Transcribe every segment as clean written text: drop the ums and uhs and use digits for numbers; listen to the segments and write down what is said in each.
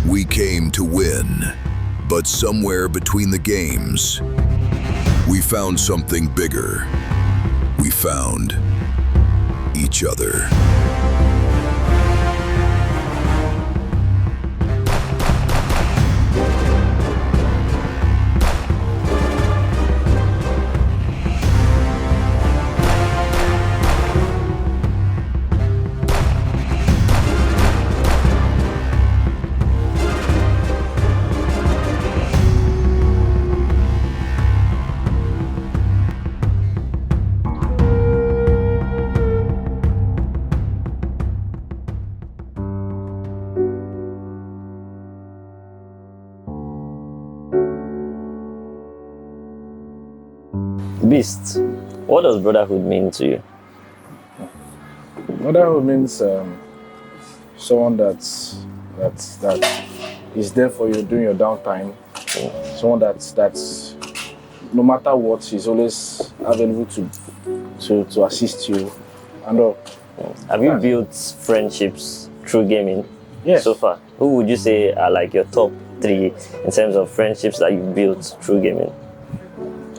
We came to win, but somewhere between the games, we found something bigger. We found each other. Beast, what does brotherhood mean to you? Brotherhood means someone that is there for you during your downtime. Someone that's no matter what, is always available to assist you and all. Have you built friendships through gaming? Yes. So far? Who would you say are like your top 3 in terms of friendships that you've built through gaming?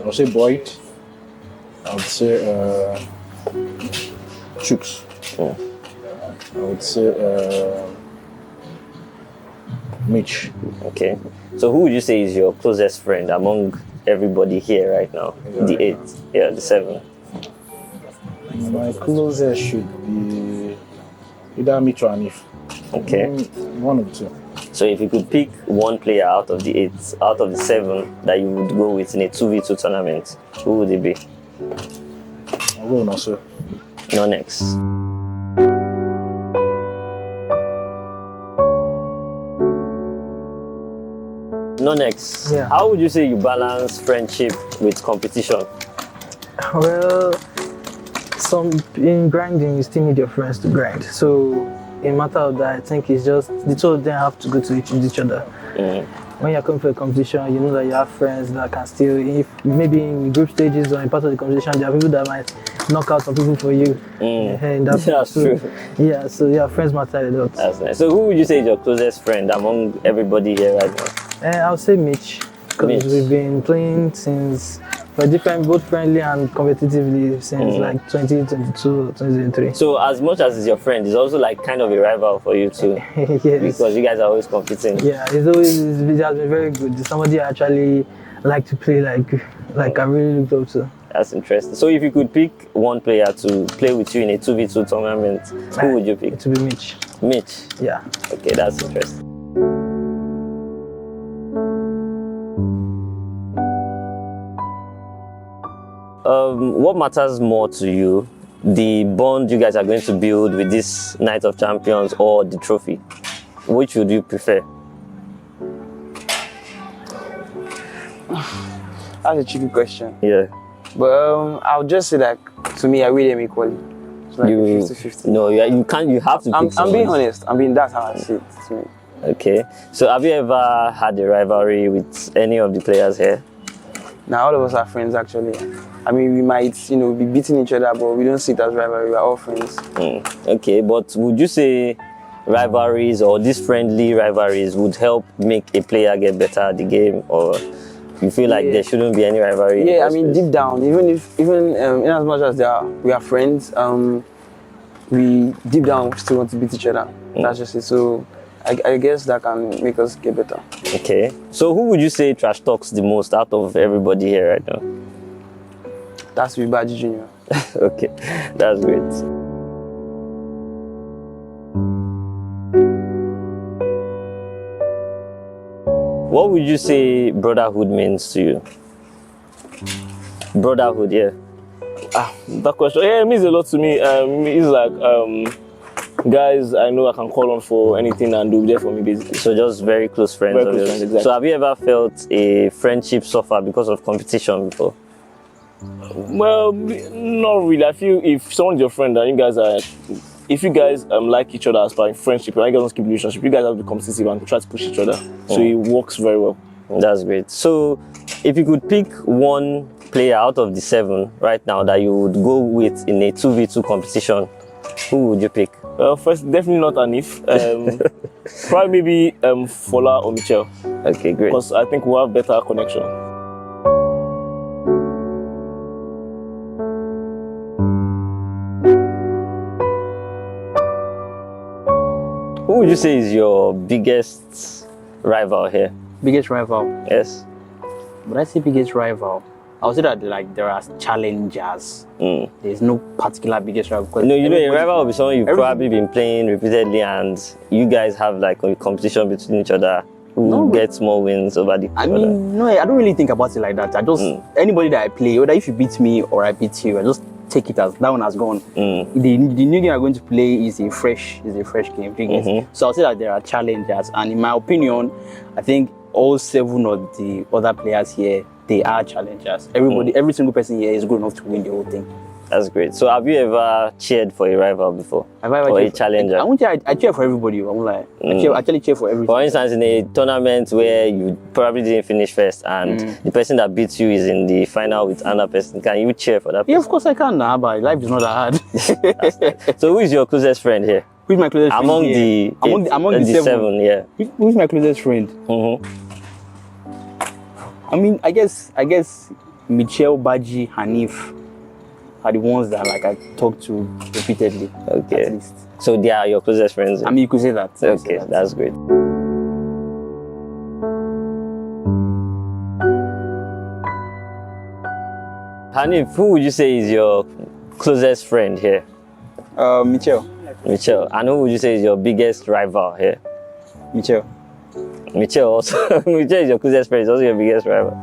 I would say Boyd. I would say Chooks. I would say Mitch. Okay. So who would you say is your closest friend among everybody here right now? The 8, yeah, the 7. My closest should be either Mitch or Anif. Okay. One of the 2. So if you could pick one player out of the 8, out of the 7 that you would go with in a 2v2 tournament, who would it be? I'll go with Nasser. No next. No next. Yeah. How would you say you balance friendship with competition? Well, in grinding, you still need your friends to grind. So, in matter of that, I think it's just the 2 of them have to go to each other. When you're coming for a competition, you know that you have friends that can still, if maybe in group stages or in part of the competition, there are people that might knock out some people for you. That's true. Yeah, so yeah, friends matter a lot. That's nice. So who would you say is your closest friend among everybody here right now? I'll say Mitch, because we've been playing since, we're different, both friendly and competitively since like 2022, 2023. So as much as he's your friend, he's also like kind of a rival for you too. Yes. Because you guys are always competing. Yeah, it has been very good. It's somebody I actually like to play like I really looked up to. That's interesting. So if you could pick one player to play with you in a 2v2 tournament, who would you pick? It would be Mitch. Mitch? Yeah. Okay, that's interesting. What matters more to you, the bond you guys are going to build with this Night of Champions or the trophy? Which would you prefer? That's a tricky question. Yeah. But I would just say that to me, I read them equally. It's like 50-50. No, you can't. You have to. I'm being honest. That's how I see it to me. Okay. So have you ever had a rivalry with any of the players here? Now all of us are friends actually. I mean, we might, be beating each other, but we don't see it as rivalry. We're all friends. Okay, but would you say rivalries or these friendly rivalries would help make a player get better at the game, or you feel like there shouldn't be any rivalry? Yeah, I mean, deep down, even in as much as we are friends, we deep down still want to beat each other. That's just it. So I guess that can make us get better. Okay. So who would you say trash talks the most out of everybody here right now? That's with Baji Jr. Okay, that's great. What would you say brotherhood means to you? Brotherhood, yeah. That question, it means a lot to me. It's like guys I know I can call on for anything and they'll be there for me basically. So just very close friends. Very close friends, exactly. So have you ever felt a friendship suffer because of competition before? Well, not really. I feel if someone's your friend and you guys are, if you guys like each other as part of friendship, and you guys don't keep relationship, you guys have to be competitive and try to push each other. So it works very well. That's great. So if you could pick one player out of the 7 right now that you would go with in a 2v2 competition, who would you pick? Well, first, definitely not Anif. Probably maybe Fola or Michel. Okay, great. Because I think we'll have better connection. Who would you say is your biggest rival here? Biggest rival. Yes. But I say biggest rival. I would say that like there are challengers. There's no particular biggest rival. No, you know, a rival will be someone you've probably been playing repeatedly, and you guys have like a competition between each other. Who gets more wins over the I mean, no, I don't really think about it like that. I just anybody that I play, whether if you beat me or I beat you, I just take it as that one has gone. The new game I'm going to play is a fresh game. So I'll say that there are challengers, and in my opinion, I think all 7 of the other players here, they are challengers. Every single person here is good enough to win the whole thing. That's great. So have you ever cheered for a rival before? Have I ever or a cheered challenger? I won't say I cheer for everybody. I won't lie. I actually cheer for everybody. For instance, in a tournament where you probably didn't finish first and the person that beats you is in the final with another person, can you cheer for that person? Yeah, of course I can now, but life is not that hard. So who is your closest friend here? Who's my closest Among friend here? the among the 7, yeah. Who's my closest friend? I mean, I guess Michel, Baji, Hanif are the ones that like I talk to repeatedly. Okay. At least. So they are your closest friends? I mean, you could say that. Okay, that's great. Hanif, who would you say is your closest friend here? Michel. Michel. And who would you say is your biggest rival here? Michel. Michel also. Michel is your closest friend, is also your biggest rival.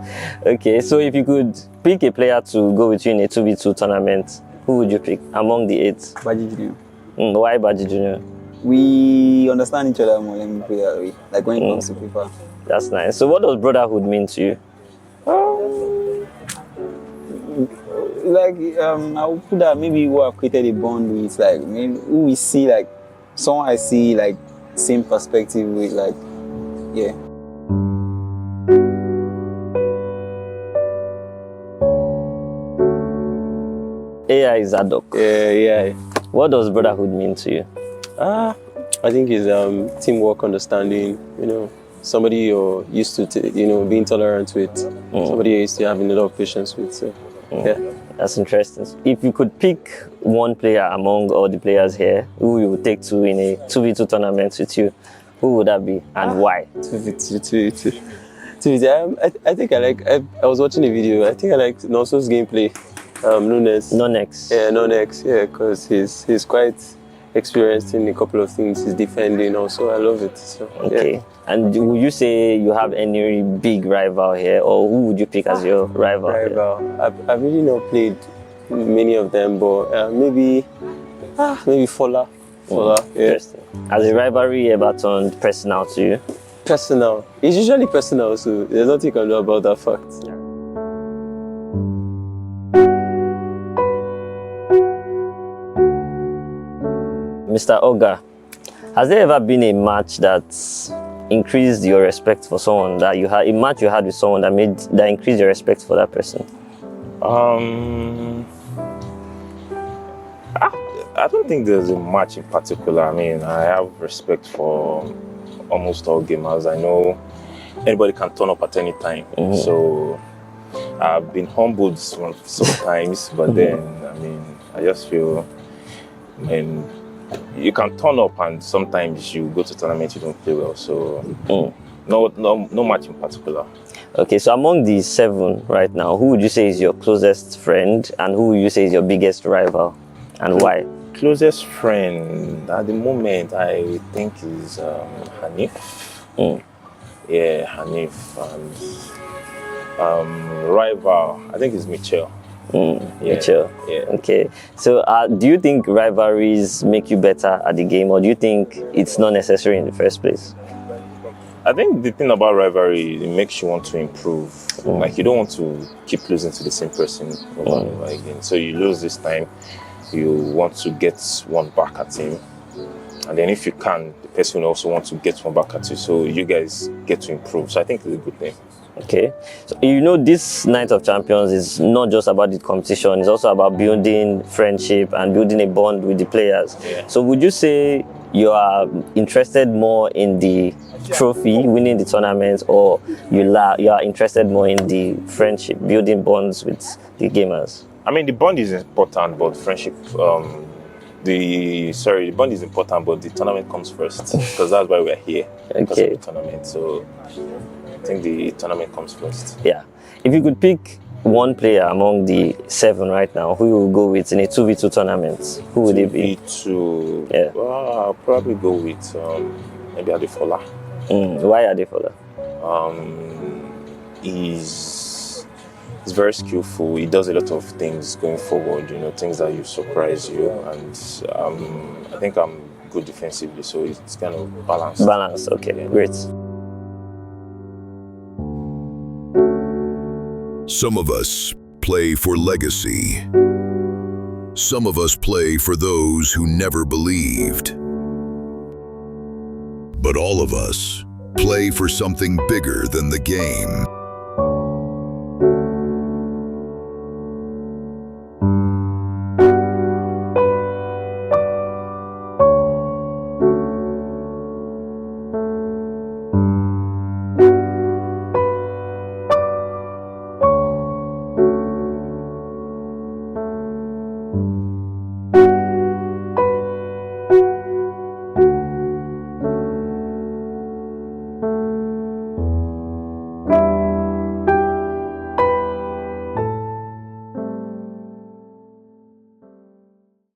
Okay, so if you could pick a player to go with you in a 2v2 tournament, who would you pick among the 8? Baji Junior. Why Baji Junior? We understand each other more, let me put it that way. Like when it comes to FIFA. That's nice. So what does brotherhood mean to you? I would put that maybe who I've created a bond with, like maybe who we see, like someone I see like same perspective with, like yeah. AI is Zadok. Yeah. What does brotherhood mean to you? I think it's teamwork, understanding. You know, somebody you're used to, being tolerant with. Somebody you're used to having a lot of patience with. So, yeah. That's interesting. If you could pick one player among all the players here, who you would take to in a 2v2 tournament with you, who would that be and why? I think I was watching a video. I think I like Nonso's gameplay. Nunes. Nonex. Yeah, Nonex. Yeah, because he's quite experienced in a couple of things. He's defending also. I love it. So, okay. Yeah. And would you say you have any big rival here, or who would you pick as your rival? I've really not played many of them, but maybe Fola. Yeah. Interesting. As a rivalry ever turned personal to you? Personal. It's usually personal, so there's nothing you can do about that fact. Mr. Oga, has there ever been a match that's increased your respect for someone, that you had a match you had with someone that increased your respect for that person? I don't think there's a match in particular. I mean, I have respect for almost all gamers. I know anybody can turn up at any time. So I've been humbled sometimes, but then, I mean, I just feel, you can turn up and sometimes you go to tournament, you don't play well. So no match in particular. Okay, so among the 7 right now, who would you say is your closest friend and who would you say is your biggest rival and why? Closest friend at the moment, I think is Hanif. Yeah, Hanif. And rival, I think it's Michel. Michel. Yeah. Okay. So do you think rivalries make you better at the game, or do you think it's not necessary in the first place? I think the thing about rivalry, it makes you want to improve. Like, you don't want to keep losing to the same person over and over again. So you lose this time, you want to get one back at him. And then if you can, the person will also want to get one back at you. So you guys get to improve. So I think it's a good thing. Okay. So, this Night of Champions is not just about the competition, it's also about building friendship and building a bond with the players. Yeah. So would you say you are interested more in the trophy, winning the tournament, or you are interested more in the friendship, building bonds with the gamers? I mean, the bond is important, but friendship, the bond is important, but the tournament comes first because that's why we're here. Because of the tournament. So I think the tournament comes first. Yeah. If you could pick one player among the 7 right now, who you will go with in a 2v2 tournament, who would it be? 2v2. Yeah. Well, I'll probably go with maybe Adefola. Why Adefola? He's very skillful. He does a lot of things going forward, things that you surprise you. And I think I'm good defensively, so it's kind of balanced. Balanced, okay, great. Some of us play for legacy. Some of us play for those who never believed. But all of us play for something bigger than the game.